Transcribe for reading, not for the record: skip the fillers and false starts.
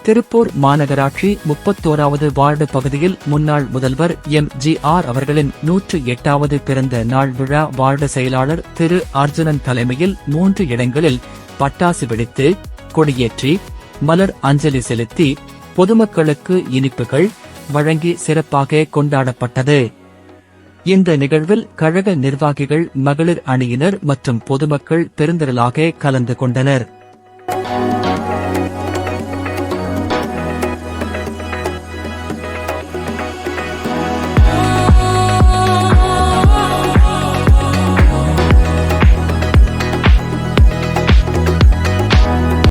திருப்பூர் மாநகராட்சி 31வது வார்டு பகுதியில் முன்னாள் முதல்வர் எம்.ஜி.ஆர். அவர்களின் 108வது பிறந்த நாள் விழா வார்டு செயலாளர் திரு அர்ஜுனன் தலைமையில் 3 இடங்களில் பட்டாசு வெடித்து, கொடியேற்றி, மலர் அஞ்சலி செலுத்தி, பொதுமக்களுக்கு இனிப்புகள் வழங்கி சிறப்பாக கொண்டாடப்பட்டது. இந்த நிகழ்வில் கழக நிர்வாகிகள், மகளிர் அணியினர் மற்றும் பொதுமக்கள் பெருந்திரளாக கலந்து கொண்டனர்.